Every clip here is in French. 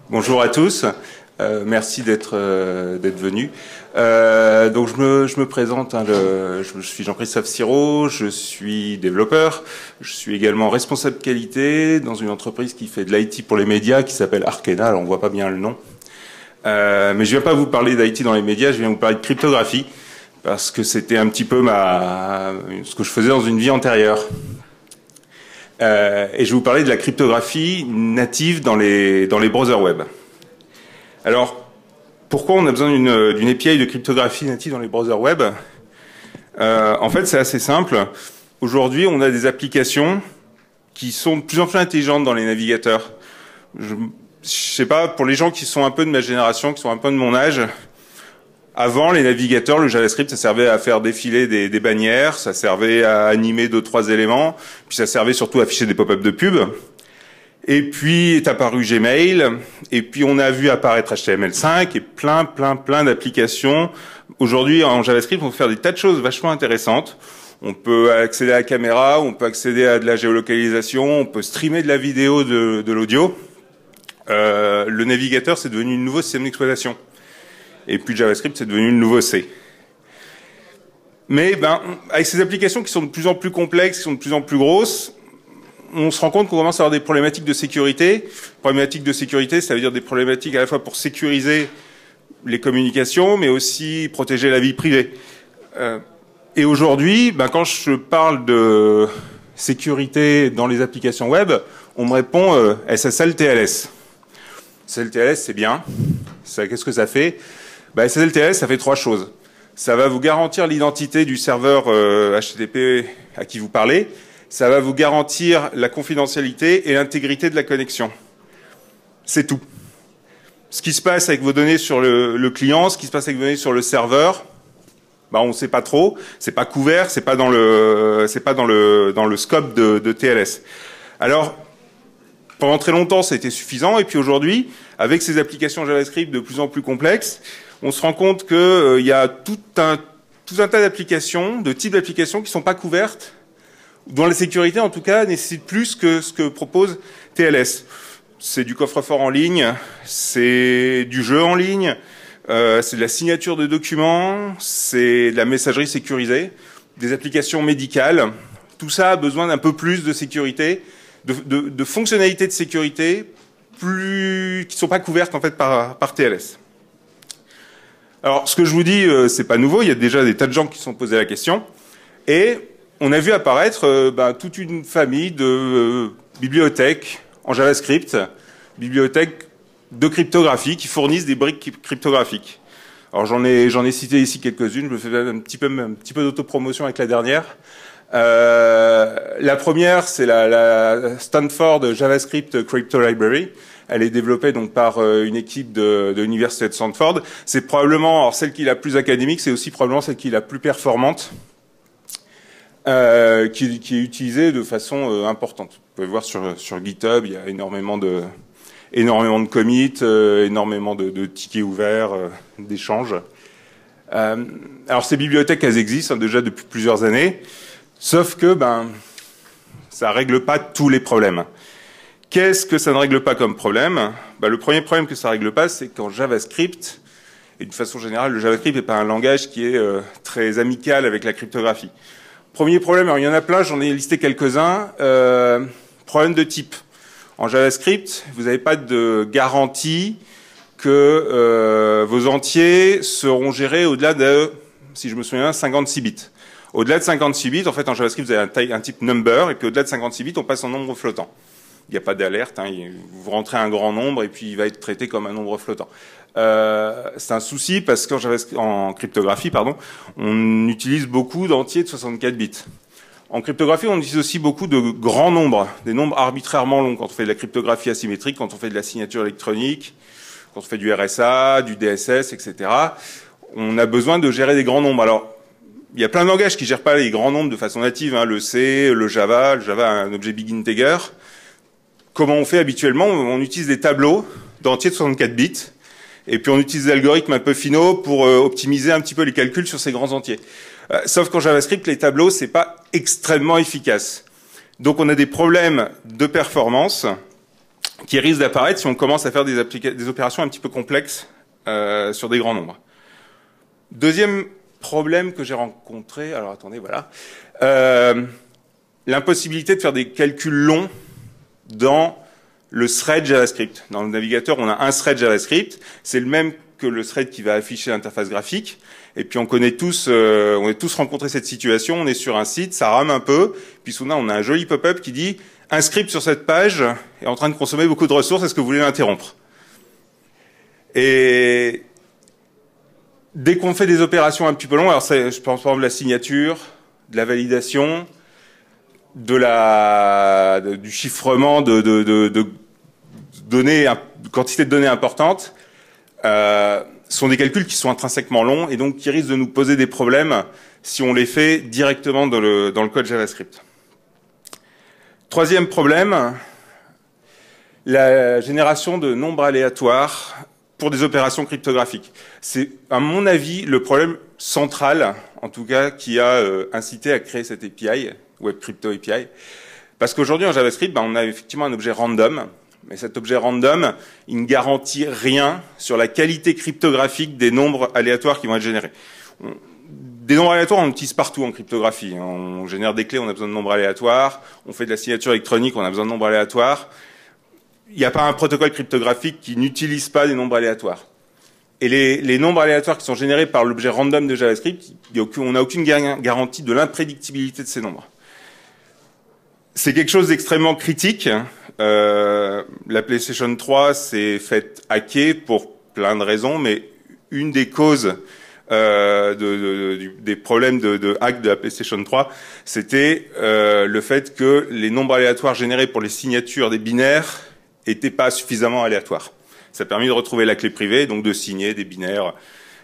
Bonjour à tous. Merci d'être venus. Donc je me présente. Je suis Jean-Christophe Sirot. Je suis développeur. Je suis également responsable qualité dans une entreprise qui fait de l'IT pour les médias, qui s'appelle Arkena. Alors on voit pas bien le nom. Mais je viens pas vous parler d'IT dans les médias. Je viens vous parler de cryptographie parce que c'était un petit peu ce que je faisais dans une vie antérieure. Et je vais vous parler de la cryptographie native dans les browsers web. Alors, pourquoi on a besoin d'une API de cryptographie native dans les browsers web? En fait, c'est assez simple. Aujourd'hui, on a des applications qui sont de plus en plus intelligentes dans les navigateurs. Je sais pas, pour les gens qui sont un peu de ma génération, qui sont un peu de mon âge, avant, les navigateurs, le JavaScript, ça servait à faire défiler des bannières, ça servait à animer 2-3 éléments, puis ça servait surtout à afficher des pop-up de pub. Et puis est apparu Gmail, et puis on a vu apparaître HTML5 et plein d'applications. Aujourd'hui, en JavaScript, on peut faire des tas de choses vachement intéressantes. On peut accéder à la caméra, on peut accéder à de la géolocalisation, on peut streamer de la vidéo, de l'audio. Le navigateur, c'est devenu un nouveau système d'exploitation. Et puis JavaScript, c'est devenu le nouveau C. Mais avec ces applications qui sont de plus en plus complexes, qui sont de plus en plus grosses, on se rend compte qu'on commence à avoir des problématiques de sécurité. Problématiques de sécurité, ça veut dire des problématiques à la fois pour sécuriser les communications, mais aussi protéger la vie privée. Et aujourd'hui, quand je parle de sécurité dans les applications web, on me répond SSL TLS. SSL TLS, c'est bien. Qu'est-ce que ça fait? SSL TLS, ça fait 3 choses. Ça va vous garantir l'identité du serveur HTTP à qui vous parlez. Ça va vous garantir la confidentialité et l'intégrité de la connexion. C'est tout. Ce qui se passe avec vos données sur le client, ce qui se passe avec vos données sur le serveur, on ne sait pas trop. C'est pas couvert, c'est pas dans le scope de TLS. Alors, pendant très longtemps, ça a été suffisant. Et puis aujourd'hui, avec ces applications JavaScript de plus en plus complexes, on se rend compte qu'il y a tout un tas d'applications, de types d'applications qui ne sont pas couvertes, dont la sécurité, en tout cas, nécessite plus que ce que propose TLS. C'est du coffre-fort en ligne, c'est du jeu en ligne, c'est de la signature de documents, c'est de la messagerie sécurisée, des applications médicales. Tout ça a besoin d'un peu plus de sécurité, de fonctionnalités de sécurité qui ne sont pas couvertes en fait par TLS. Alors, ce que je vous dis, c'est pas nouveau. Il y a déjà des tas de gens qui se sont posés la question. Et on a vu apparaître toute une famille de bibliothèques en JavaScript, bibliothèques de cryptographie qui fournissent des briques cryptographiques. Alors, j'en ai cité ici quelques-unes. Je me fais un petit peu d'autopromotion avec la dernière. La première, c'est la Stanford JavaScript Crypto Library. Elle est développée donc par une équipe de l'université de Stanford. C'est probablement, alors celle qui est la plus académique, c'est aussi probablement celle qui est la plus performante, qui est utilisée de façon importante. Vous pouvez voir sur GitHub, il y a énormément de commits, énormément de tickets ouverts, d'échanges. Alors ces bibliothèques, elles existent déjà depuis plusieurs années. Sauf que ça règle pas tous les problèmes. Qu'est-ce que ça ne règle pas comme problème? Le premier problème que ça règle pas, c'est qu'en JavaScript, et d'une façon générale, le JavaScript n'est pas un langage qui est très amical avec la cryptographie. Premier problème, alors il y en a plein, j'en ai listé quelques-uns. Problème de type. En JavaScript, vous n'avez pas de garantie que vos entiers seront gérés au-delà de, si je me souviens, 56 bits. Au-delà de 56 bits, en fait, en JavaScript, vous avez un type number, et puis au-delà de 56 bits, on passe en nombre flottant. Il n'y a pas d'alerte, vous rentrez un grand nombre, et puis il va être traité comme un nombre flottant. C'est un souci, parce qu'en cryptographie, on utilise beaucoup d'entiers de 64 bits. En cryptographie, on utilise aussi beaucoup de grands nombres, des nombres arbitrairement longs, quand on fait de la cryptographie asymétrique, quand on fait de la signature électronique, quand on fait du RSA, du DSS, etc. On a besoin de gérer des grands nombres. Alors, il y a plein de langages qui gèrent pas les grands nombres de façon native, le C, le Java a un objet big integer. Comment on fait habituellement? On utilise des tableaux d'entiers de 64 bits, et puis on utilise des algorithmes un peu finaux pour optimiser un petit peu les calculs sur ces grands entiers. Sauf qu'en JavaScript, les tableaux, c'est pas extrêmement efficace. Donc on a des problèmes de performance qui risque d'apparaître si on commence à faire des opérations un petit peu complexes sur des grands nombres. Deuxième problème que j'ai rencontré, alors attendez, voilà, l'impossibilité de faire des calculs longs dans le thread JavaScript. Dans le navigateur, on a un thread JavaScript, c'est le même que le thread qui va afficher l'interface graphique. Et puis on est tous rencontré cette situation, on est sur un site, ça rame un peu, puis soudain on a un joli pop-up qui dit « Un script sur cette page est en train de consommer beaucoup de ressources, est-ce que vous voulez l'interrompre ?» Et dès qu'on fait des opérations un petit peu longues, alors je pense par exemple de la signature, de la validation, du chiffrement de données, quantité de données importantes, sont des calculs qui sont intrinsèquement longs et donc qui risquent de nous poser des problèmes si on les fait directement dans le code JavaScript. Troisième problème, la génération de nombres aléatoires pour des opérations cryptographiques. C'est, à mon avis, le problème central, en tout cas, qui a incité à créer cette API, Web Crypto API. Parce qu'aujourd'hui, en JavaScript, on a effectivement un objet random, mais cet objet random, il ne garantit rien sur la qualité cryptographique des nombres aléatoires qui vont être générés. Des nombres aléatoires, on utilise partout en cryptographie. On génère des clés, on a besoin de nombres aléatoires. On fait de la signature électronique, on a besoin de nombres aléatoires. Il n'y a pas un protocole cryptographique qui n'utilise pas des nombres aléatoires. Et les nombres aléatoires qui sont générés par l'objet random de JavaScript, on n'a aucune garantie de l'imprédictibilité de ces nombres. C'est quelque chose d'extrêmement critique. La PlayStation 3 s'est faite hacker pour plein de raisons, mais une des causes des problèmes de hack de la PlayStation 3, c'était le fait que les nombres aléatoires générés pour les signatures des binaires n'étaient pas suffisamment aléatoires. Ça a permis de retrouver la clé privée, donc de signer des binaires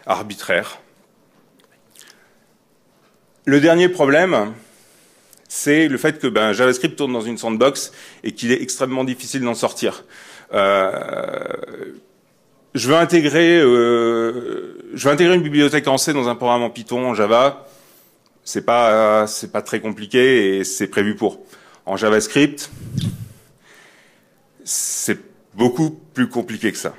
arbitraires. Le dernier problème, c'est le fait que JavaScript tourne dans une sandbox et qu'il est extrêmement difficile d'en sortir. Je veux intégrer une bibliothèque en C dans un programme en Python, en Java. C'est pas très compliqué et c'est prévu pour. En JavaScript, c'est beaucoup plus compliqué que ça.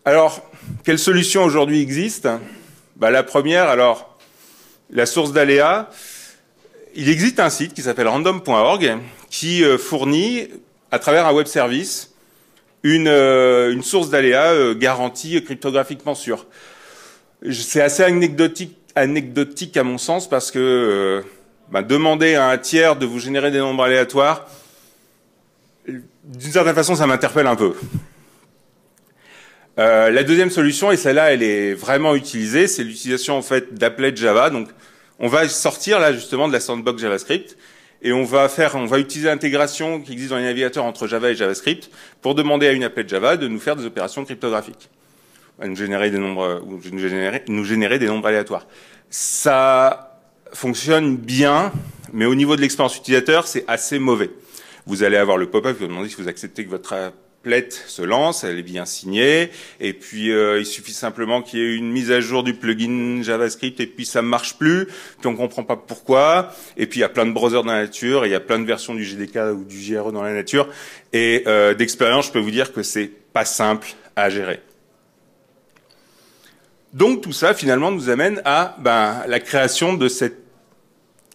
Alors, quelles solutions aujourd'hui existent? La première, alors, la source d'aléas. Il existe un site qui s'appelle random.org qui fournit, à travers un web service, une source d'aléas garantie cryptographiquement sûre. C'est assez anecdotique à mon sens parce que demander à un tiers de vous générer des nombres aléatoires, d'une certaine façon, ça m'interpelle un peu. La deuxième solution, et celle-là, elle est vraiment utilisée, c'est l'utilisation en fait d'applets Java. Donc, on va sortir là justement de la sandbox JavaScript et on va utiliser l'intégration qui existe dans les navigateurs entre Java et JavaScript pour demander à une applet Java de nous faire des opérations cryptographiques, nous générer des nombres ou nous générer des nombres aléatoires. Ça fonctionne bien, mais au niveau de l'expérience utilisateur, c'est assez mauvais. Vous allez avoir le pop-up qui va demander si vous acceptez que votre applet se lance, elle est bien signée, et puis il suffit simplement qu'il y ait une mise à jour du plugin JavaScript, et puis ça ne marche plus, puis on comprend pas pourquoi, et puis il y a plein de browsers dans la nature, et il y a plein de versions du JDK ou du JRE dans la nature, et d'expérience, je peux vous dire que c'est pas simple à gérer. Donc tout ça, finalement, nous amène à la création de cette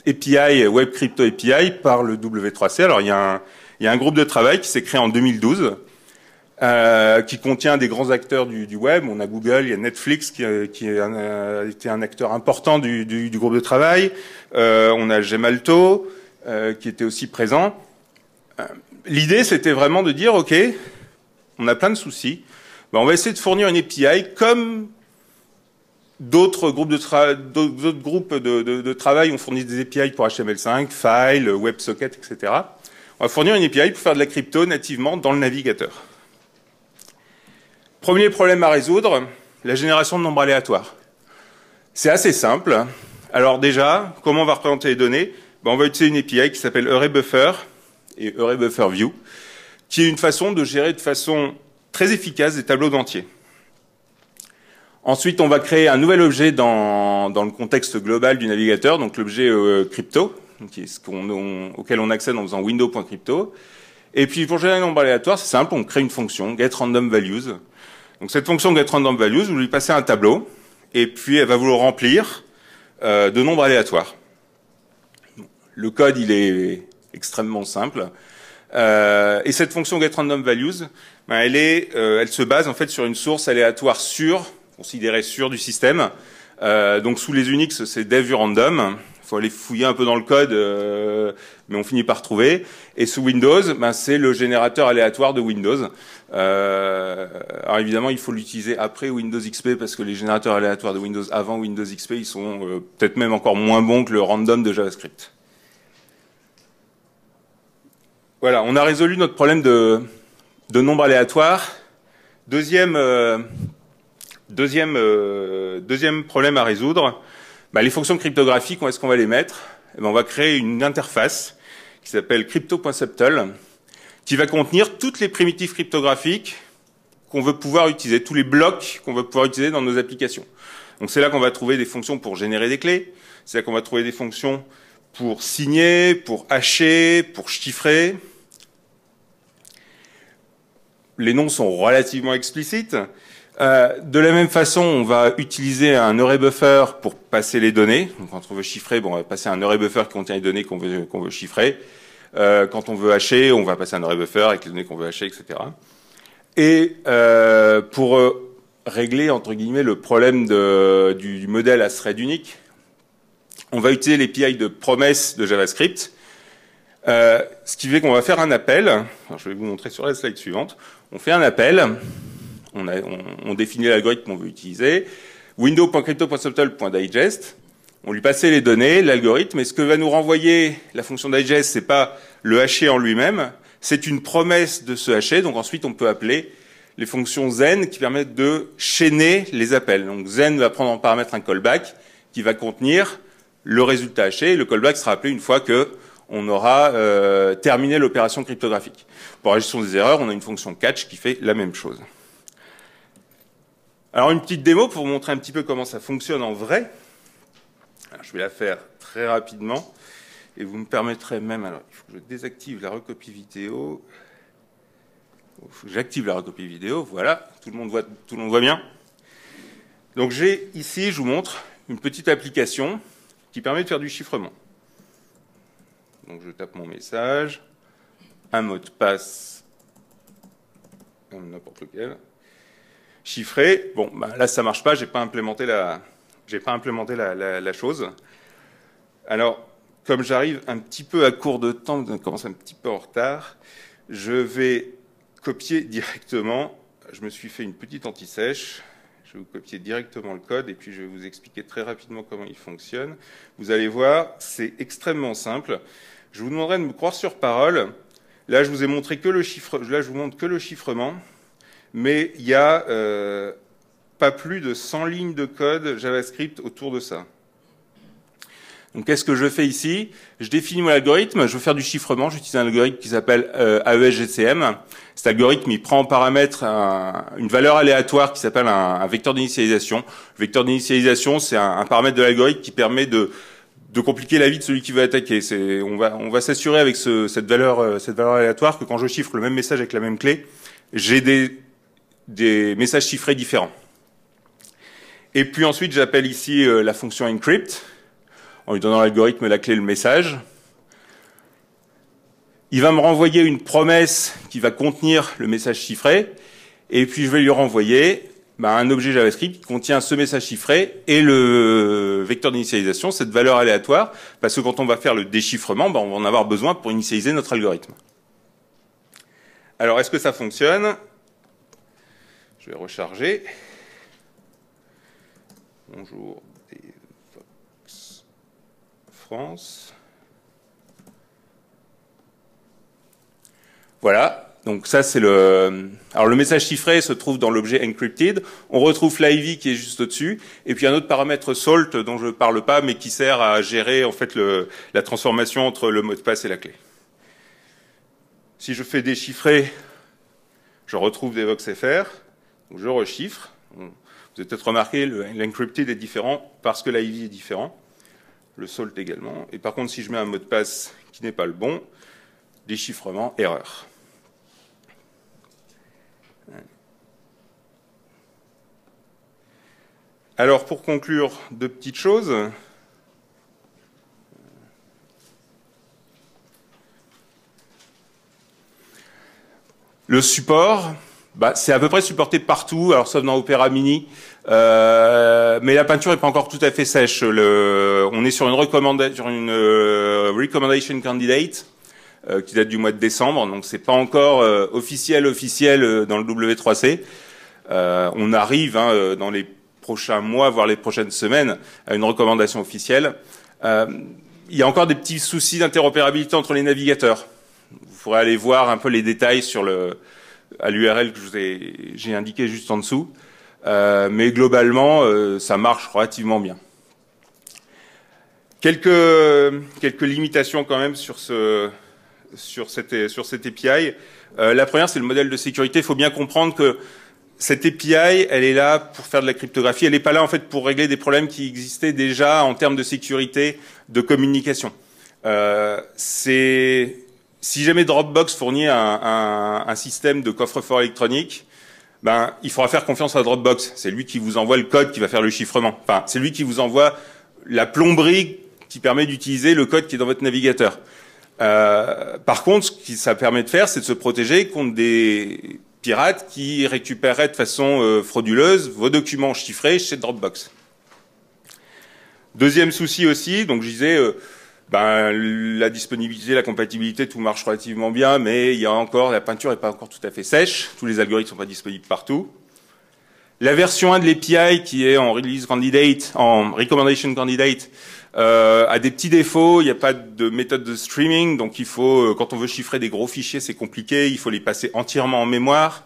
API, Web Crypto API, par le W3C. Alors, il y a un groupe de travail qui s'est créé en 2012, qui contient des grands acteurs du web. On a Google, il y a Netflix qui a été un acteur important du groupe de travail. On a Gemalto, qui était aussi présent. L'idée, c'était vraiment de dire, OK, on a plein de soucis. On va essayer de fournir une API comme d'autres groupes de travail ont fourni des API pour HTML5, File, WebSocket, etc. On va fournir une API pour faire de la crypto nativement dans le navigateur. Premier problème à résoudre, la génération de nombres aléatoires. C'est assez simple. Alors déjà, comment on va représenter les données? On va utiliser une API qui s'appelle ArrayBuffer et ArrayBufferView, qui est une façon de gérer de façon très efficace des tableaux d'entiers. Ensuite, on va créer un nouvel objet dans le contexte global du navigateur, donc l'objet crypto, auquel on accède en faisant window.crypto. Et puis pour générer un nombre aléatoire, c'est simple, on crée une fonction getRandomValues. Donc cette fonction getRandomValues, vous lui passez un tableau, et puis elle va vous le remplir de nombres aléatoires. Le code, il est extrêmement simple. Et cette fonction getRandomValues, ben, elle se base en fait sur une source aléatoire sûre, considérée sûre du système. Donc sous les Unix, c'est dev-random. Il faut aller fouiller un peu dans le code, mais on finit par trouver. Et sous Windows, ben, c'est le générateur aléatoire de Windows. Alors évidemment, il faut l'utiliser après Windows XP parce que les générateurs aléatoires de Windows avant Windows XP, ils sont peut-être même encore moins bons que le random de JavaScript. Voilà, on a résolu notre problème de nombre aléatoire. Deuxième problème à résoudre, bah, les fonctions cryptographiques, où est-ce qu'on va les mettre? Eh ben, on va créer une interface qui s'appelle crypto.subtle, qui va contenir toutes les primitives cryptographiques qu'on veut pouvoir utiliser, tous les blocs qu'on veut pouvoir utiliser dans nos applications. Donc c'est là qu'on va trouver des fonctions pour générer des clés, c'est là qu'on va trouver des fonctions pour signer, pour hasher, pour chiffrer. Les noms sont relativement explicites. De la même façon, on va utiliser un array buffer pour passer les données. Donc, quand on veut chiffrer, bon, on va passer un array buffer qui contient les données qu'on veut chiffrer. Quand on veut hasher, on va passer un array buffer avec les données qu'on veut hasher, etc. Et pour régler, entre guillemets, le problème du modèle à thread unique, on va utiliser l'API de promesse de JavaScript, ce qui fait qu'on va faire un appel. Alors, je vais vous montrer sur la slide suivante. On fait un appel, on définit l'algorithme qu'on veut utiliser, window.crypto.subtle.digest, on lui passe les données, l'algorithme, et ce que va nous renvoyer la fonction digest, c'est pas le hasher en lui-même, c'est une promesse de ce hasher, donc ensuite on peut appeler les fonctions zen qui permettent de chaîner les appels. Donc zen va prendre en paramètre un callback qui va contenir le résultat haché, et le callback sera appelé une fois que on aura terminé l'opération cryptographique. Pour la gestion des erreurs, on a une fonction catch qui fait la même chose. Alors une petite démo pour vous montrer un petit peu comment ça fonctionne en vrai. Alors, je vais la faire très rapidement et vous me permettrez même, alors il faut que je désactive la recopie vidéo. Il faut que j'active la recopie vidéo, voilà, tout le monde voit bien. Donc j'ai ici, je vous montre une petite application qui permet de faire du chiffrement. Donc je tape mon message, un mot de passe, n'importe lequel, chiffré. Bon, bah là ça marche pas, j'ai pas implémenté la chose. Alors, comme j'arrive un petit peu à court de temps, on commence un petit peu en retard, je vais copier directement. Je me suis fait une petite anti-sèche. Je vais vous copier directement le code et puis je vais vous expliquer très rapidement comment il fonctionne. Vous allez voir, c'est extrêmement simple. Je vous demanderai de me croire sur parole. Là, je vous ai montré que le là, je vous montre que le chiffrement, mais il y a pas plus de 100 lignes de code JavaScript autour de ça. Donc, qu'est-ce que je fais ici? Je définis mon algorithme. Je veux faire du chiffrement. J'utilise un algorithme qui s'appelle AES-GCM. Cet algorithme, il prend en paramètre une valeur aléatoire qui s'appelle un vecteur d'initialisation. Le vecteur d'initialisation, c'est un paramètre de l'algorithme qui permet de compliquer la vie de celui qui veut attaquer. On va s'assurer avec cette valeur aléatoire que quand je chiffre le même message avec la même clé, j'ai des messages chiffrés différents. Et puis ensuite, j'appelle ici la fonction encrypt en lui donnant l'algorithme, la clé, le message. Il va me renvoyer une promesse qui va contenir le message chiffré, et puis je vais lui renvoyer un objet JavaScript qui contient ce message chiffré et le vecteur d'initialisation, cette valeur aléatoire, parce que quand on va faire le déchiffrement, on va en avoir besoin pour initialiser notre algorithme. Alors, est-ce que ça fonctionne? Je vais recharger. Bonjour, Devox France. Voilà. Donc ça, c'est Alors le message chiffré se trouve dans l'objet encrypted. On retrouve l'IV qui est juste au-dessus. Et puis un autre paramètre salt dont je ne parle pas, mais qui sert à gérer en fait la transformation entre le mot de passe et la clé. Si je fais déchiffrer, je retrouve DevoxFR. Donc je rechiffre. Vous avez peut-être remarqué, l'encrypted est différent parce que l'IV est différent. Le salt également. Et par contre, si je mets un mot de passe qui n'est pas le bon, déchiffrement, erreur. Alors, pour conclure, deux petites choses. Le support, c'est à peu près supporté partout, alors sauf dans Opera Mini, mais la peinture n'est pas encore tout à fait sèche. On est sur une recommandation candidate qui date du mois de décembre, donc c'est pas encore officiel dans le W3C. On arrive dans les prochains mois, voire les prochaines semaines, à une recommandation officielle. Il y a encore des petits soucis d'interopérabilité entre les navigateurs. Vous pourrez aller voir un peu les détails à l'URL que j'ai indiqué juste en dessous. Mais globalement, ça marche relativement bien. Quelques limitations quand même sur cette API. La première, c'est le modèle de sécurité. Il faut bien comprendre que cette API, elle est là pour faire de la cryptographie. Elle n'est pas là en fait pour régler des problèmes qui existaient déjà en termes de sécurité, de communication. Si jamais Dropbox fournit un système de coffre-fort électronique, il faudra faire confiance à Dropbox. C'est lui qui vous envoie le code qui va faire le chiffrement. Enfin, c'est lui qui vous envoie la plomberie qui permet d'utiliser le code qui est dans votre navigateur. Par contre, ce que ça permet de faire, c'est de se protéger contre des pirates qui récupéreraient de façon frauduleuse vos documents chiffrés chez Dropbox. Deuxième souci aussi, donc je disais, la disponibilité, la compatibilité, tout marche relativement bien, mais la peinture n'est pas encore tout à fait sèche, tous les algorithmes ne sont pas disponibles partout. La version 1 de l'API qui est en recommendation candidate, a des petits défauts, il n'y a pas de méthode de streaming, donc il faut, quand on veut chiffrer des gros fichiers, c'est compliqué, il faut les passer entièrement en mémoire.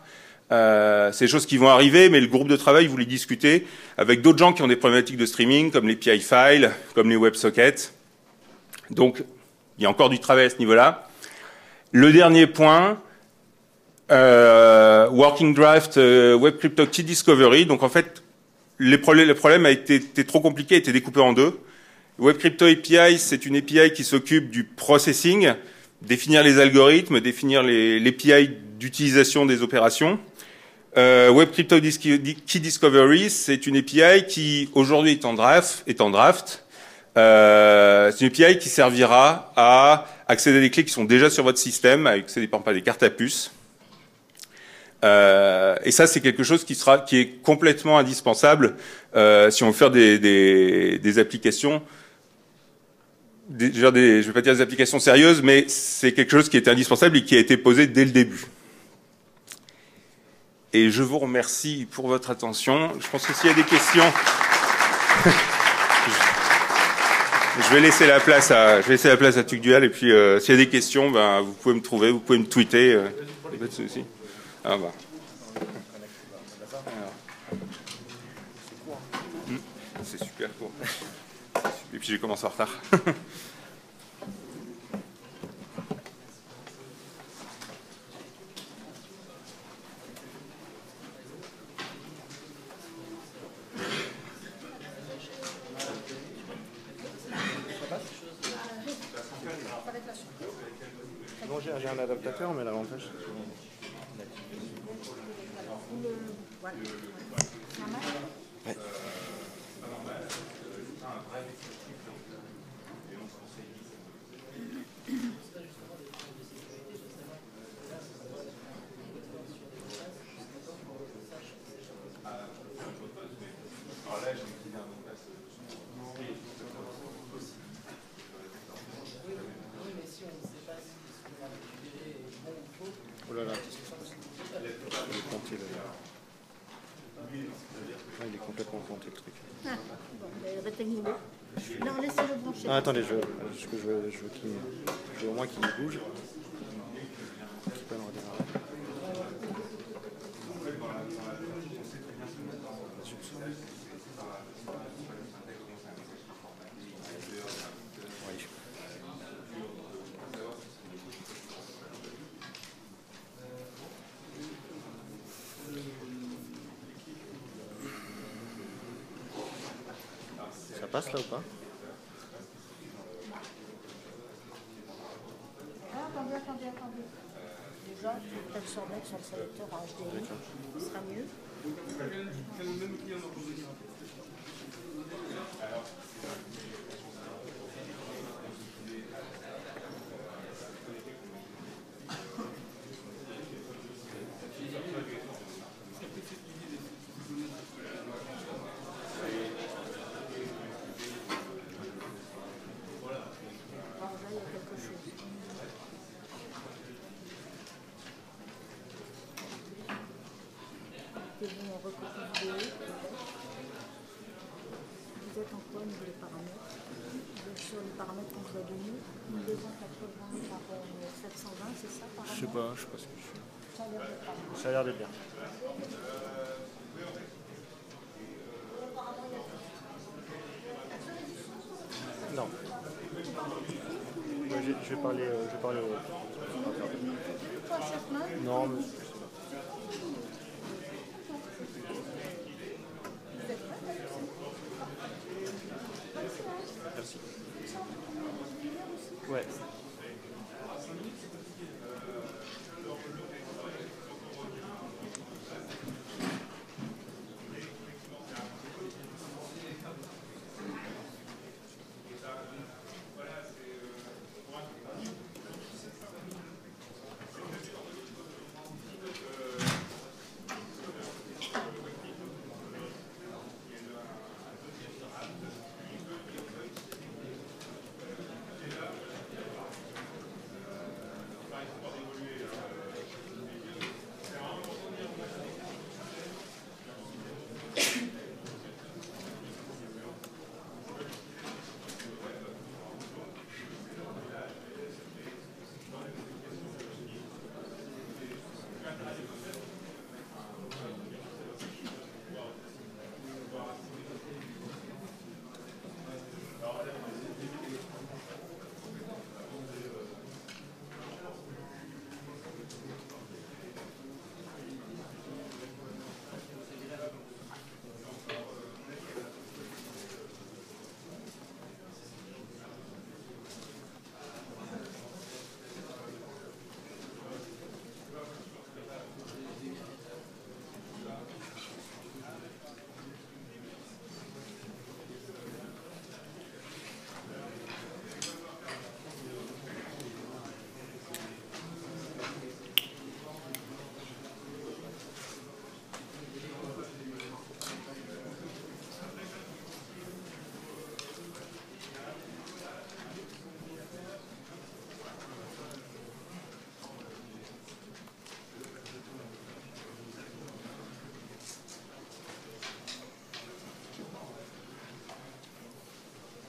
C'est des choses qui vont arriver, mais le groupe de travail voulait discuter avec d'autres gens qui ont des problématiques de streaming, comme les PI files, comme les WebSockets. Donc, il y a encore du travail à ce niveau-là. Le dernier point, Working Draft Web Crypto Key Discovery. Donc, en fait, le problème a été trop compliqué, a été découpé en deux. Web Crypto API, c'est une API qui s'occupe du processing, définir les algorithmes, définir les API d'utilisation des opérations. Web Crypto Key Discovery, c'est une API qui aujourd'hui est en draft. C'est une API qui servira à accéder à des clés qui sont déjà sur votre système, à accéder par exemple à des cartes à puce. Et ça, c'est quelque chose qui est complètement indispensable si on veut faire des applications. Je vais pas dire des applications sérieuses, mais c'est quelque chose qui était indispensable et qui a été posé dès le début. Et je vous remercie pour votre attention. Je pense que s'il y a des questions, je vais laisser la place à Tugdual. Et puis, s'il y a des questions, vous pouvez me trouver, vous pouvez me tweeter. Pas de souci. C'est super court. Et puis j'ai commencé en retard. Non, j'ai un adaptateur, mais l'avantage... Ouais. Oh là là, qu'est-ce qui se passe? Il est planté, là. Ah, il est complètement planté, le truc. Ah, bon, rectangulaire. Non, laissez-le brancher. Ah, attendez, je veux au moins qu'il bouge. Qu'il peut en redémarrer. Ça passe là ou pas? Ah, attendez. Déjà, peut-être se remettre sur le sélecteur HDMI, ce sera mieux. Vous êtes en quoi au niveau des paramètres? Vous êtes sur les paramètres qu'on vous a donnés, 1280 par 720, c'est ça par Je sais pas ce que je suis. Ça a l'air d'être pas mal. Ça a l'air d'être bien. Non. Ouais, je vais parler au... Toi, chef main? Non, mais... Merci. Ouais.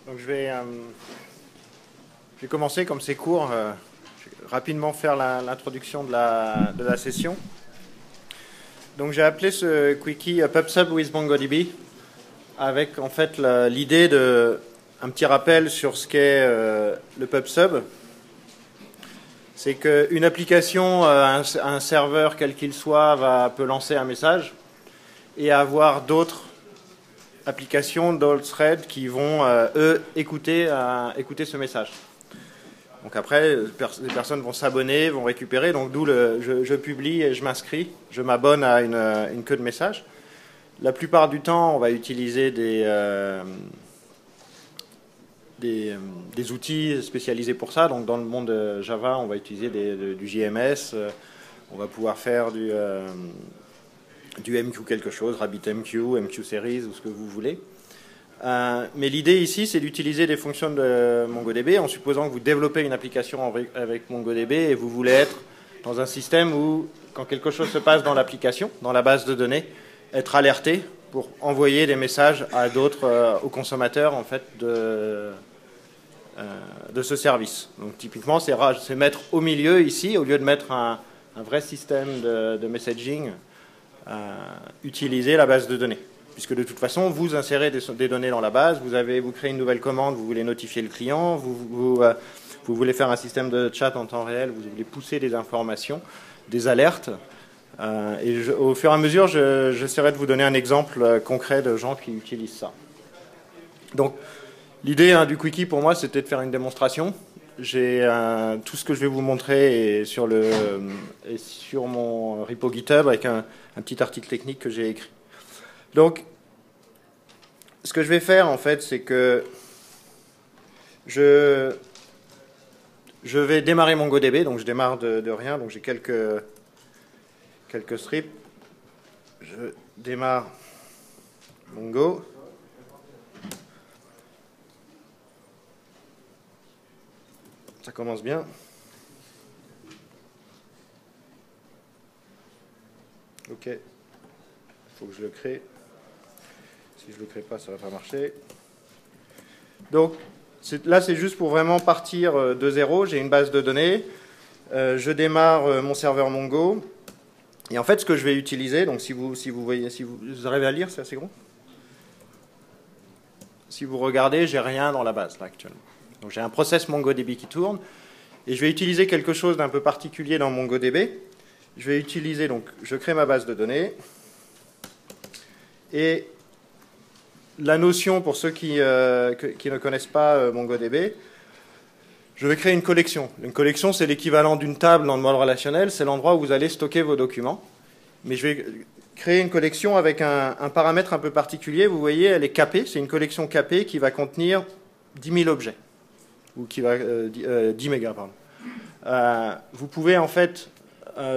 Donc je vais commencer, comme c'est court, je vais rapidement faire l'introduction de la session. Donc j'ai appelé ce quickie PubSub with MongoDB, avec en fait l'idée de un petit rappel sur ce qu'est le PubSub. C'est qu'une application, un serveur quel qu'il soit, peut lancer un message et avoir d'autres applications, d'autres threads qui vont, eux, écouter ce message. Donc après, les personnes vont s'abonner, vont récupérer, donc d'où je publie et je m'inscris, je m'abonne à une queue de messages. La plupart du temps, on va utiliser des outils spécialisés pour ça. Donc dans le monde de Java, on va utiliser du JMS, on va pouvoir faire du MQ quelque chose, RabbitMQ, MQ Series ou ce que vous voulez. Mais l'idée ici, c'est d'utiliser des fonctions de MongoDB en supposant que vous développez une application avec MongoDB et vous voulez être dans un système où, quand quelque chose se passe dans l'application, dans la base de données, être alerté pour envoyer des messages à d'autres, aux consommateurs en fait, de ce service. Donc typiquement, c'est mettre au milieu ici, au lieu de mettre un vrai système de messaging, utiliser la base de données. Puisque de toute façon, vous insérez des données dans la base, vous créez une nouvelle commande, vous voulez notifier le client, vous voulez faire un système de chat en temps réel, vous voulez pousser des informations, des alertes. Au fur et à mesure, j'essaierai de vous donner un exemple concret de gens qui utilisent ça. Donc, l'idée du quickie pour moi, c'était de faire une démonstration. tout ce que je vais vous montrer est sur mon repo GitHub avec un petit article technique que j'ai écrit. Donc, ce que je vais faire, en fait, c'est que je vais démarrer MongoDB. Donc, je démarre de rien. Donc, j'ai quelques strips. Je démarre Mongo. Ça commence bien. OK. Il faut que je le crée. Si je ne le crée pas, ça ne va pas marcher. Donc, là, c'est juste pour vraiment partir de zéro. J'ai une base de données. Je démarre mon serveur Mongo. Et en fait, ce que je vais utiliser, donc si vous voyez, si vous arrivez à lire, c'est assez gros. Si vous regardez, j'ai rien dans la base là actuellement. Donc j'ai un process MongoDB qui tourne. Et je vais utiliser quelque chose d'un peu particulier dans MongoDB. Je vais utiliser, donc je crée ma base de données. Et la notion, pour ceux qui ne connaissent pas MongoDB, je vais créer une collection. Une collection, c'est l'équivalent d'une table dans le mode relationnel. C'est l'endroit où vous allez stocker vos documents. Mais je vais créer une collection avec un paramètre un peu particulier. Vous voyez, elle est capée. C'est une collection capée qui va contenir 10 000 objets. Ou qui va 10 mégas, pardon. Vous pouvez en fait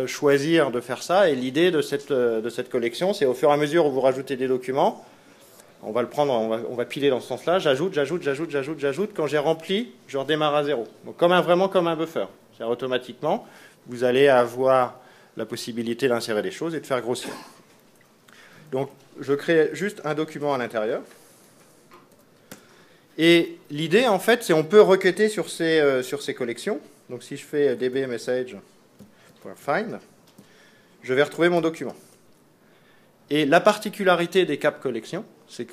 choisir de faire ça. Et l'idée de cette collection, c'est au fur et à mesure où vous rajoutez des documents, on va le prendre, on va piler dans ce sens-là. J'ajoute. Quand j'ai rempli, je redémarre à zéro. Donc vraiment comme un buffer. C'est-à-dire automatiquement, vous allez avoir la possibilité d'insérer des choses et de faire grossir. Donc je crée juste un document à l'intérieur. Et l'idée, en fait, c'est qu'on peut requêter sur ces collections. Donc si je fais dbMessage.find, je vais retrouver mon document. Et la particularité des cap collections,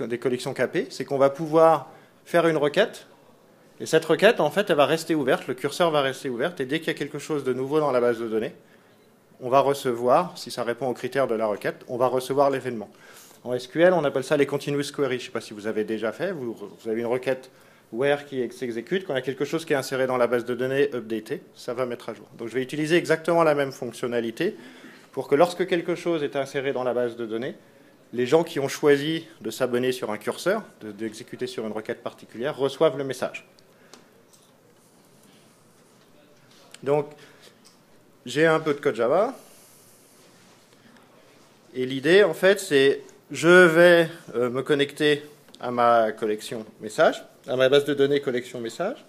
des collections capées, c'est qu'on va pouvoir faire une requête. Et cette requête, en fait, elle va rester ouverte, le curseur va rester ouvert. Et dès qu'il y a quelque chose de nouveau dans la base de données, on va recevoir, si ça répond aux critères de la requête, on va recevoir l'événement. En SQL, on appelle ça les continuous queries. Je ne sais pas si vous avez déjà fait. Vous avez une requête where qui s'exécute. Quand il y a quelque chose qui est inséré dans la base de données updatée, ça va mettre à jour. Donc je vais utiliser exactement la même fonctionnalité pour que lorsque quelque chose est inséré dans la base de données, les gens qui ont choisi de s'abonner sur un curseur, d'exécuter sur une requête particulière, reçoivent le message. Donc, j'ai un peu de code Java. Et l'idée, en fait, c'est je vais me connecter à ma collection message, à ma base de données collection message.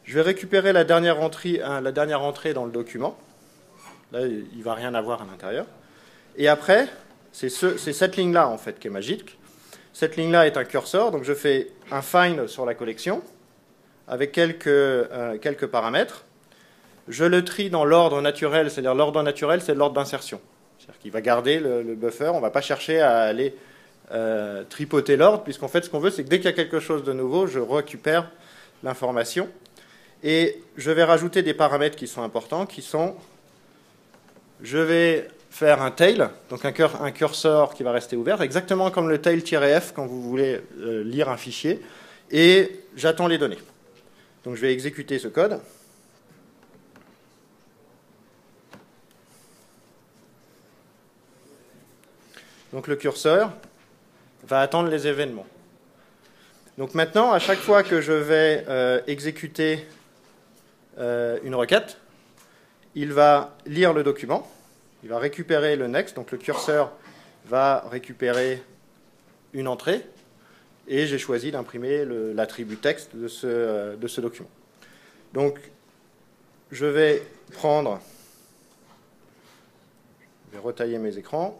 Je vais récupérer la dernière entrée dans le document. Là, il ne va rien avoir à l'intérieur. Et après, c'est cette ligne-là, en fait, qui est magique. Cette ligne-là est un curseur, donc je fais un find sur la collection avec quelques paramètres. Je le trie dans l'ordre naturel, c'est-à-dire l'ordre naturel, c'est l'ordre d'insertion. C'est-à-dire qu'il va garder le buffer, on ne va pas chercher à aller tripoter l'ordre, puisqu'en fait, ce qu'on veut, c'est que dès qu'il y a quelque chose de nouveau, je récupère l'information. Et je vais rajouter des paramètres qui sont importants, qui sont, je vais faire un tail, donc un curseur qui va rester ouvert, exactement comme le tail-f quand vous voulez lire un fichier, et j'attends les données. Donc je vais exécuter ce code. Donc le curseur va attendre les événements. Donc maintenant, à chaque fois que je vais exécuter une requête, il va lire le document, il va récupérer le next, donc le curseur va récupérer une entrée, et j'ai choisi d'imprimer l'attribut texte de ce document. Donc je vais retailler mes écrans.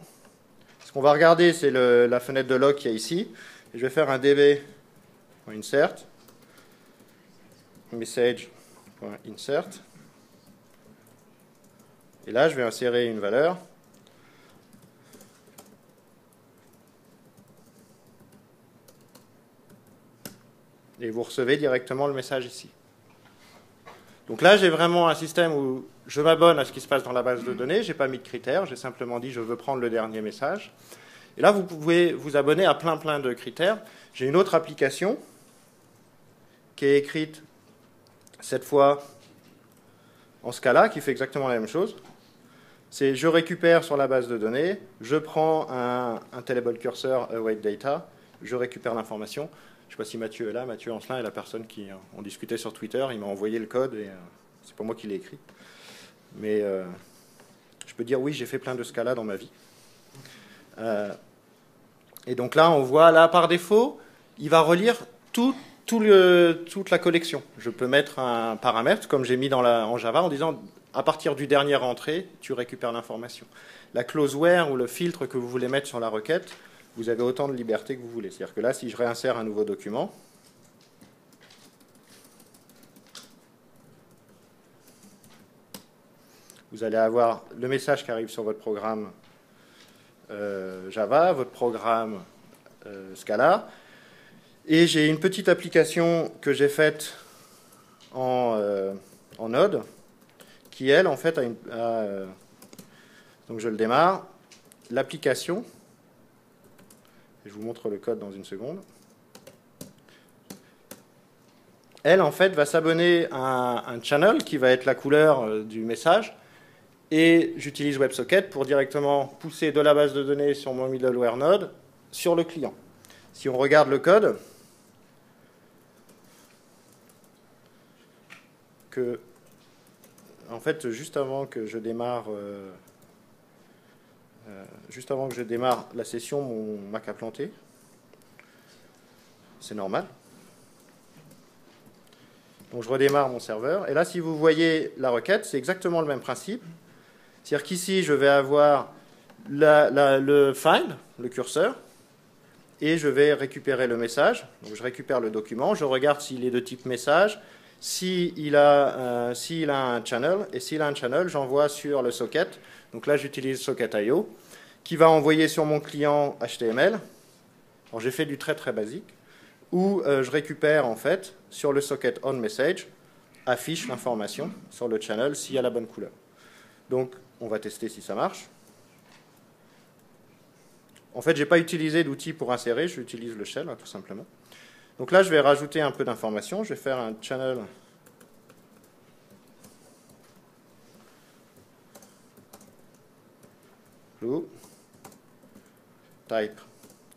Ce qu'on va regarder, c'est la fenêtre de log qu'il y a ici. Et je vais faire un db.insert, message.insert. Et là, je vais insérer une valeur. Et vous recevez directement le message ici. Donc là, j'ai vraiment un système où je m'abonne à ce qui se passe dans la base de données. Je n'ai pas mis de critères, j'ai simplement dit je veux prendre le dernier message. Et là, vous pouvez vous abonner à plein de critères. J'ai une autre application qui est écrite cette fois en Scala, qui fait exactement la même chose. C'est je récupère sur la base de données, je prends un tellable cursor await data, je récupère l'information. Je ne sais pas si Mathieu est là. Mathieu Ancelin est la personne qui en discutait sur Twitter. Il m'a envoyé le code et c'est pas moi qui l'ai écrit. Mais je peux dire oui, j'ai fait plein de Scala dans ma vie. Et donc là, on voit, là, par défaut, il va relire toute la collection. Je peux mettre un paramètre, comme j'ai mis en Java, en disant, à partir du dernier entrée, tu récupères l'information. La clause where ou le filtre que vous voulez mettre sur la requête, vous avez autant de liberté que vous voulez. C'est-à-dire que là, si je réinsère un nouveau document, vous allez avoir le message qui arrive sur votre programme Java, votre programme Scala, et j'ai une petite application que j'ai faite en Node, qui, elle, en fait, donc je le démarre, l'application, je vous montre le code dans une seconde, elle, en fait, va s'abonner à un channel qui va être la couleur du message, et j'utilise WebSocket pour directement pousser de la base de données sur mon middleware Node sur le client. Si on regarde le code, en fait, juste avant que je démarre la session, mon Mac a planté. C'est normal. Donc je redémarre mon serveur. Et là, si vous voyez la requête, c'est exactement le même principe. C'est-à-dire qu'ici, je vais avoir le find, le curseur, et je vais récupérer le message. Donc je récupère le document, je regarde s'il est de type message, s'il a un channel, et s'il a un channel, j'envoie sur le socket. Donc là, j'utilise socket.io, qui va envoyer sur mon client HTML. Alors j'ai fait du très très basique, où je récupère en fait sur le socket onMessage, affiche l'information sur le channel s'il y a la bonne couleur. Donc on va tester si ça marche. En fait, je n'ai pas utilisé d'outil pour insérer, j'utilise le shell, tout simplement. Donc là, je vais rajouter un peu d'informations. Je vais faire un channel blue type.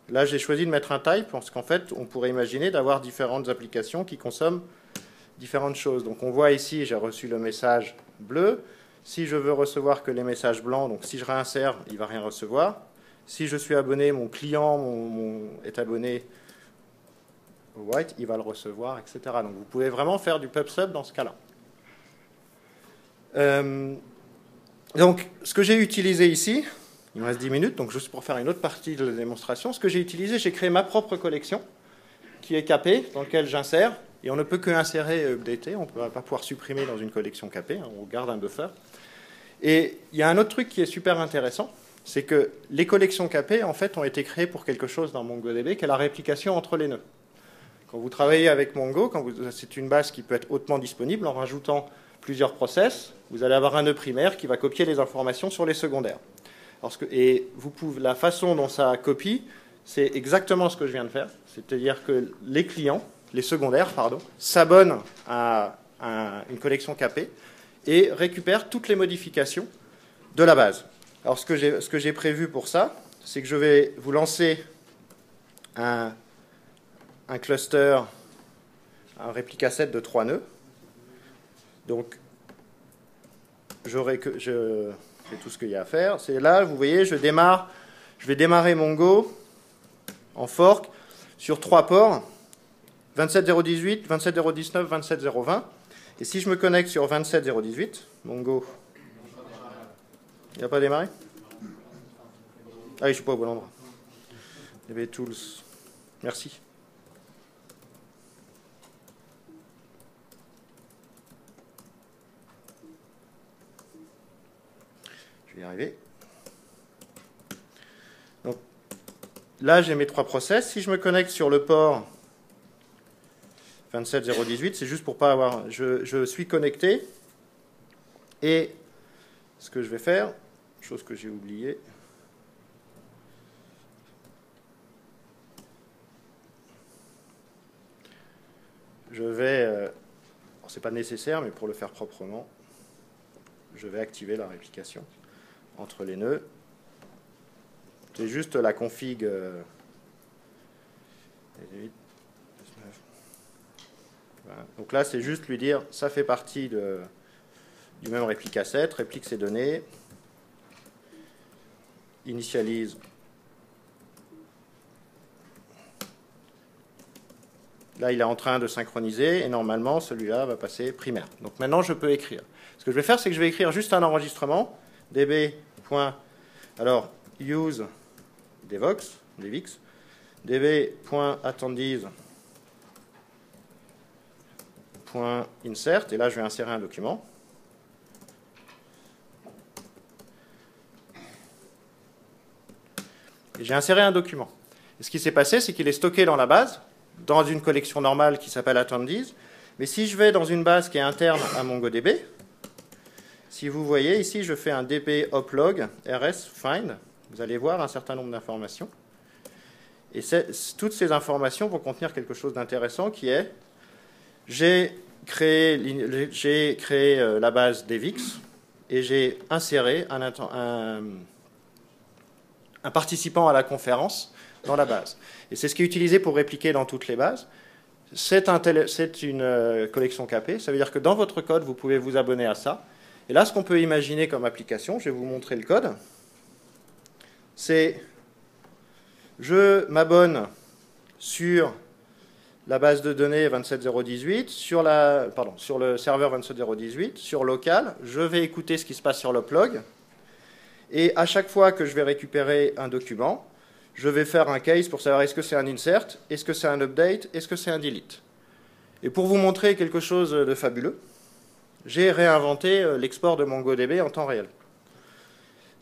Là, j'ai choisi de mettre un type parce qu'en fait, on pourrait imaginer d'avoir différentes applications qui consomment différentes choses. Donc on voit ici, j'ai reçu le message bleu. Si je veux recevoir que les messages blancs, donc si je réinsère, il ne va rien recevoir. Si je suis abonné, mon client est abonné au white, il va le recevoir, etc. Donc vous pouvez vraiment faire du pub-sub dans ce cas-là. Donc ce que j'ai utilisé ici, il me reste 10 minutes, donc juste pour faire une autre partie de la démonstration, ce que j'ai utilisé, j'ai créé ma propre collection qui est capée, dans laquelle j'insère, et on ne peut que insérer et updater, on ne peut pas pouvoir supprimer dans une collection capée, on garde un buffer. Et il y a un autre truc qui est super intéressant, c'est que les collections capées, en fait, ont été créées pour quelque chose dans MongoDB, qui est la réplication entre les nœuds. Quand vous travaillez avec Mongo, c'est une base qui peut être hautement disponible, en rajoutant plusieurs process, vous allez avoir un nœud primaire qui va copier les informations sur les secondaires. La façon dont ça copie, c'est exactement ce que je viens de faire. C'est-à-dire que les secondaires, s'abonnent à une collection capée et récupèrent toutes les modifications de la base. Alors, ce que j'ai prévu pour ça, c'est que je vais vous lancer un cluster, un réplica set de 3 nœuds. Donc, je fais tout ce qu'il y a à faire. C'est là, vous voyez, je vais démarrer Mongo en fork sur 3 ports, 27018, 27019, 27020. Et si je me connecte sur 27018, Mongo, il n'a pas démarré? Ah oui, je ne suis pas au bon endroit. DB Tools, merci. Je vais y arriver. Donc, là, j'ai mes 3 process. Si je me connecte sur le port 27018, c'est juste pour pas avoir... Je suis connecté. Et ce que je vais faire, chose que j'ai oubliée, ce n'est pas nécessaire, mais pour le faire proprement, je vais activer la réplication entre les nœuds. C'est juste la config. Voilà. Donc là, c'est juste lui dire, ça fait partie du même réplica set, réplique ces données, initialise. Là, il est en train de synchroniser et normalement, celui-là va passer primaire. Donc maintenant, je peux écrire. Ce que je vais faire, c'est que je vais écrire juste un enregistrement, db. Alors, use devix, db.attendees.insert, et là, je vais insérer un document. Et j'ai inséré un document. Et ce qui s'est passé, c'est qu'il est stocké dans la base, dans une collection normale qui s'appelle attendees. Mais si je vais dans une base qui est interne à MongoDB, si vous voyez ici, je fais un db hoplog rs find. Vous allez voir un certain nombre d'informations. Et toutes ces informations vont contenir quelque chose d'intéressant qui est j'ai créé la base devix et j'ai inséré un participant à la conférence dans la base. Et c'est ce qui est utilisé pour répliquer dans toutes les bases. C'est une collection capée. Ça veut dire que dans votre code, vous pouvez vous abonner à ça. Et là, ce qu'on peut imaginer comme application, je vais vous montrer le code, c'est je m'abonne sur la base de données 27018, sur le serveur 27018, sur local, je vais écouter ce qui se passe sur l'uplog, et à chaque fois que je vais récupérer un document, je vais faire un case pour savoir est-ce que c'est un insert, est-ce que c'est un update, est-ce que c'est un delete. Et pour vous montrer quelque chose de fabuleux, j'ai réinventé l'export de MongoDB en temps réel.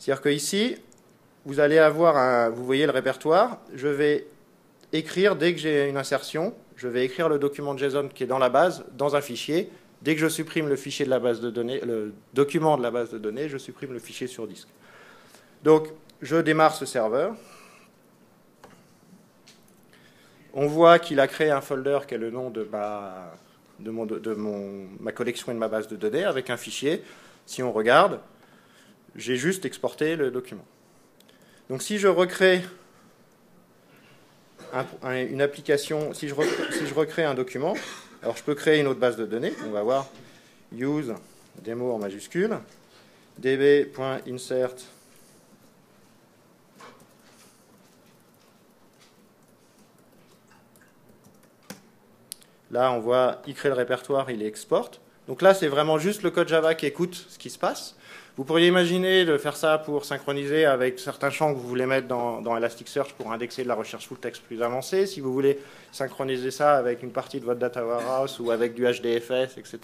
C'est-à-dire que ici, vous allez avoir vous voyez le répertoire, je vais écrire, dès que j'ai une insertion, je vais écrire le document JSON qui est dans la base, dans un fichier. Dès que je supprime le fichier de la base de données, le document de la base de données, je supprime le fichier sur disque. Donc, je démarre ce serveur. On voit qu'il a créé un folder qui est le nom de ma collection et de ma base de données avec un fichier. Si on regarde, j'ai juste exporté le document. Donc si je recrée une application, si je recrée un document, alors je peux créer une autre base de données. On va voir use démo en majuscule, db.insert. Là, on voit, il crée le répertoire, il exporte. Donc là, c'est vraiment juste le code Java qui écoute ce qui se passe. Vous pourriez imaginer de faire ça pour synchroniser avec certains champs que vous voulez mettre dans Elasticsearch pour indexer de la recherche full text plus avancée. Si vous voulez synchroniser ça avec une partie de votre data warehouse ou avec du HDFS, etc.,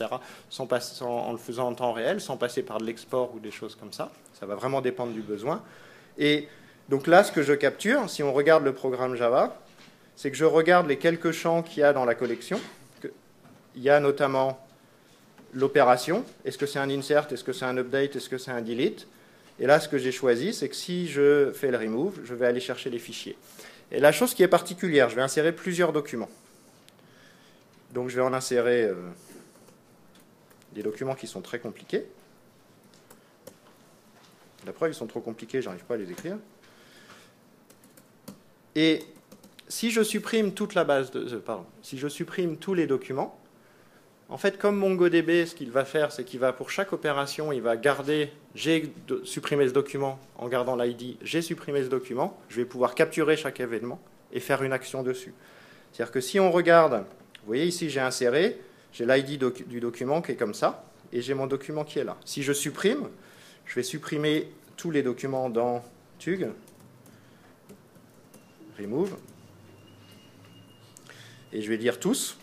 en le faisant en temps réel, sans passer par de l'export ou des choses comme ça. Ça va vraiment dépendre du besoin. Et donc là, ce que je capture, si on regarde le programme Java, c'est que je regarde les quelques champs qu'il y a dans la collection. Il y a notamment l'opération. Est-ce que c'est un insert? Est-ce que c'est un update? Est-ce que c'est un delete? Et là, ce que j'ai choisi, c'est que si je fais le remove, je vais aller chercher les fichiers. Et la chose qui est particulière, je vais insérer plusieurs documents. Donc, je vais en insérer des documents qui sont très compliqués. La preuve, ils sont trop compliqués, je n'arrive pas à les écrire. Et si je supprime toute la base si je supprime tous les documents, en fait, comme MongoDB, ce qu'il va faire, c'est qu'il va, pour chaque opération, il va garder, j'ai supprimé ce document en gardant l'ID, j'ai supprimé ce document, je vais pouvoir capturer chaque événement et faire une action dessus. C'est-à-dire que si on regarde, vous voyez ici, j'ai inséré, j'ai l'ID du document qui est comme ça, et j'ai mon document qui est là. Si je supprime, je vais supprimer tous les documents dans TUG, remove, et je vais dire tous.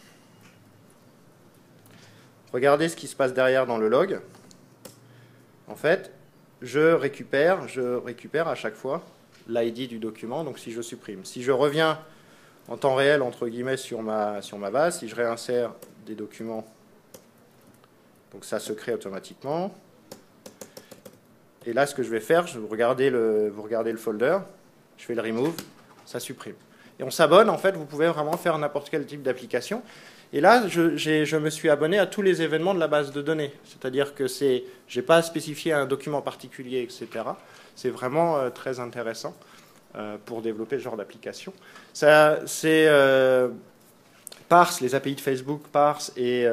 Regardez ce qui se passe derrière dans le log. En fait, je récupère à chaque fois l'ID du document, donc si je supprime. Si je reviens en temps réel, entre guillemets, sur ma base, si je réinsère des documents, donc ça se crée automatiquement. Et là, ce que je vais faire, vous regardez le folder, je fais le remove, ça supprime. Et on s'abonne, en fait, vous pouvez vraiment faire n'importe quel type d'application. Et là, je me suis abonné à tous les événements de la base de données. C'est-à-dire que je n'ai pas spécifié un document particulier, etc. C'est vraiment très intéressant pour développer ce genre d'application. Parse, les API de Facebook, Parse et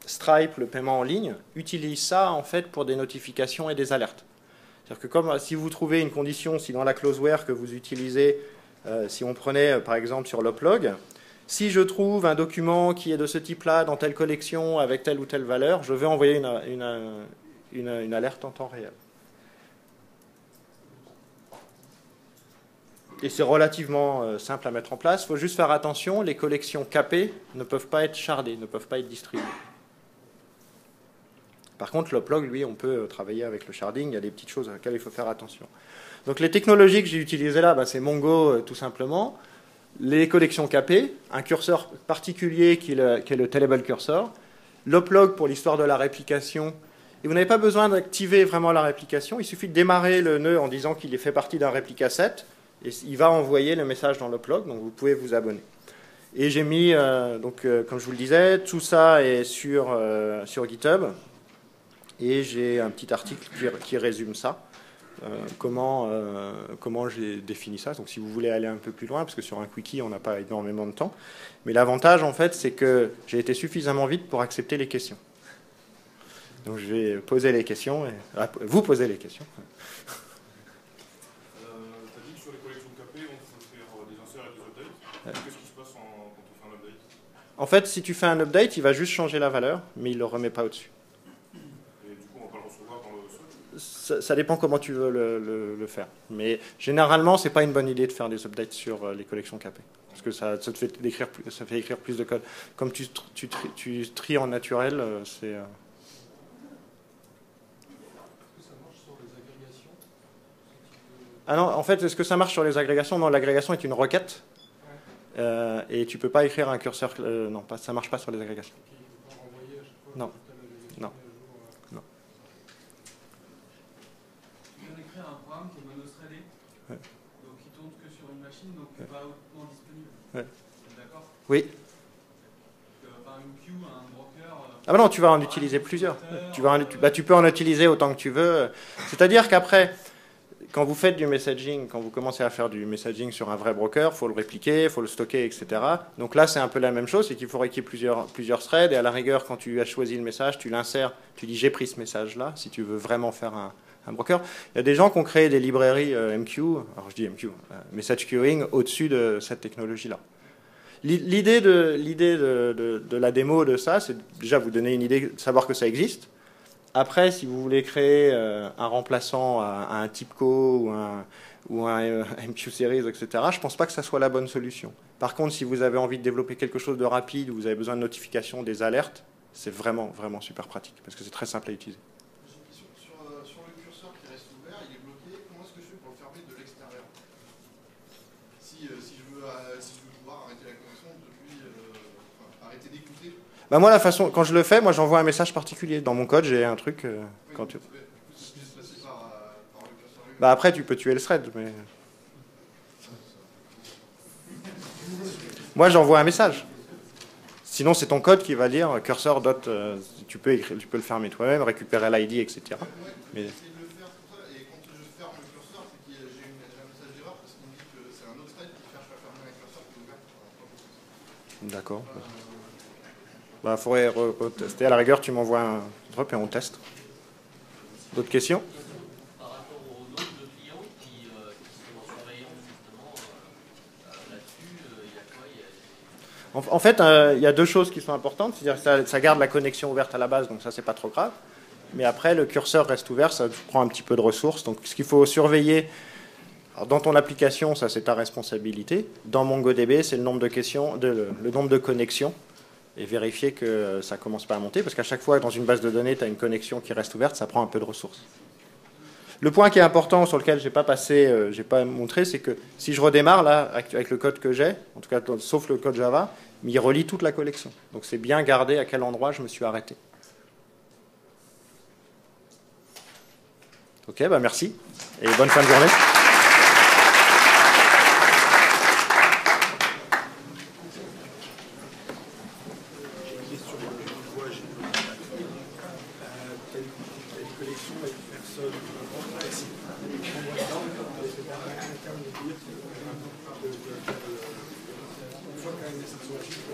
Stripe, le paiement en ligne, utilisent ça en fait pour des notifications et des alertes. C'est-à-dire que comme si vous trouvez une condition, si dans la closeware que vous utilisez, si on prenait par exemple sur l'uplog, si je trouve un document qui est de ce type-là dans telle collection avec telle ou telle valeur, je vais envoyer une alerte en temps réel. Et c'est relativement simple à mettre en place. Il faut juste faire attention, les collections capées ne peuvent pas être shardées, ne peuvent pas être distribuées. Par contre, l'uplog, lui, on peut travailler avec le sharding. Il y a des petites choses à laquelle il faut faire attention. Donc les technologies que j'ai utilisées là, c'est Mongo tout simplement. Les collections capées, un curseur particulier qui est le Tellable Cursor. L'uplog pour l'histoire de la réplication. Et vous n'avez pas besoin d'activer vraiment la réplication. Il suffit de démarrer le nœud en disant qu'il fait partie d'un réplica set. Et il va envoyer le message dans l'uplog. Donc vous pouvez vous abonner. Et j'ai mis, comme je vous le disais, tout ça est sur GitHub. Et j'ai un petit article qui résume ça, comment j'ai défini ça. Donc si vous voulez aller un peu plus loin, parce que sur un quickie, on n'a pas énormément de temps. Mais l'avantage, en fait, c'est que j'ai été suffisamment vite pour accepter les questions. Donc je vais poser les questions, et vous posez les questions. Tu as dit que sur les collections capées, on peut faire des inserts et des updates. Qu'est-ce qui se passe quand on fait un update? En fait, si tu fais un update, il va juste changer la valeur, mais il ne le remet pas au-dessus. Ça dépend comment tu veux le faire. Mais généralement, ce n'est pas une bonne idée de faire des updates sur les collections capées. Parce que ça te fait écrire plus de code. Comme tu tries en naturel, c'est... Ah non, en fait, est-ce que ça marche sur les agrégations? Non, l'agrégation est une requête. Et tu ne peux pas écrire un curseur... non, ça ne marche pas sur les agrégations. Non. Non. Donc il tourne que sur une machine, donc pas hautement disponible. Ouais. D'accord? Oui. Par une queue, un broker. Ah ben non, tu vas en utiliser plusieurs. Tu peux en utiliser autant que tu veux. C'est-à-dire qu'après, quand vous faites du messaging, quand vous commencez à faire du messaging sur un vrai broker, il faut le répliquer, il faut le stocker, etc. Donc là, c'est un peu la même chose, c'est qu'il faudrait qu'il y ait plusieurs threads, et à la rigueur, quand tu as choisi le message, tu l'insères, tu dis j'ai pris ce message-là, si tu veux vraiment faire un broker. Il y a des gens qui ont créé des librairies MQ, alors je dis MQ, message queuing, au-dessus de cette technologie-là. L'idée de la démo de ça, c'est déjà vous donner une idée, de savoir que ça existe. Après, si vous voulez créer un remplaçant à un TIPCO ou un MQ Series, etc., je ne pense pas que ça soit la bonne solution. Par contre, si vous avez envie de développer quelque chose de rapide, où vous avez besoin de notification, des alertes, c'est vraiment, vraiment super pratique, parce que c'est très simple à utiliser. Sur le curseur qui reste ouvert, il est bloqué. Comment est-ce que je fais pour le fermer de l'extérieur? Si je veux pouvoir arrêter la connexion depuis, arrêter d'écouter. Bah moi, la façon, quand je le fais, moi j'envoie un message particulier. Dans mon code, j'ai un truc. Quand tu... Bah après, tu peux tuer le thread, mais. Moi, j'envoie un message. Sinon, c'est ton code qui va dire cursor. Tu peux le fermer toi-même, récupérer l'ID, etc. Mais... D'accord. Bah, faudrait tester. À la rigueur, tu m'envoies un drop et on teste. D'autres questions? Par rapport au nombre de clients qui sont en surveillance, justement, là-dessus, il y a quoi? En fait, il y a deux choses qui sont importantes. C'est-à-dire que ça garde la connexion ouverte à la base, donc ça, c'est pas trop grave. Mais après, le curseur reste ouvert, ça prend un petit peu de ressources. Donc, ce qu'il faut surveiller, alors, dans ton application, ça, c'est ta responsabilité. Dans MongoDB, c'est le nombre de questions, le nombre de connexions. Et vérifier que ça ne commence pas à monter, parce qu'à chaque fois, dans une base de données, tu as une connexion qui reste ouverte, ça prend un peu de ressources. Le point qui est important, sur lequel je n'ai pas montré, c'est que si je redémarre, là, avec le code que j'ai, en tout cas, sauf le code Java, mais il relie toute la collection. Donc c'est bien gardé à quel endroit je me suis arrêté. Ok, bah merci, et bonne fin de journée. fois qu'un exception chiffre,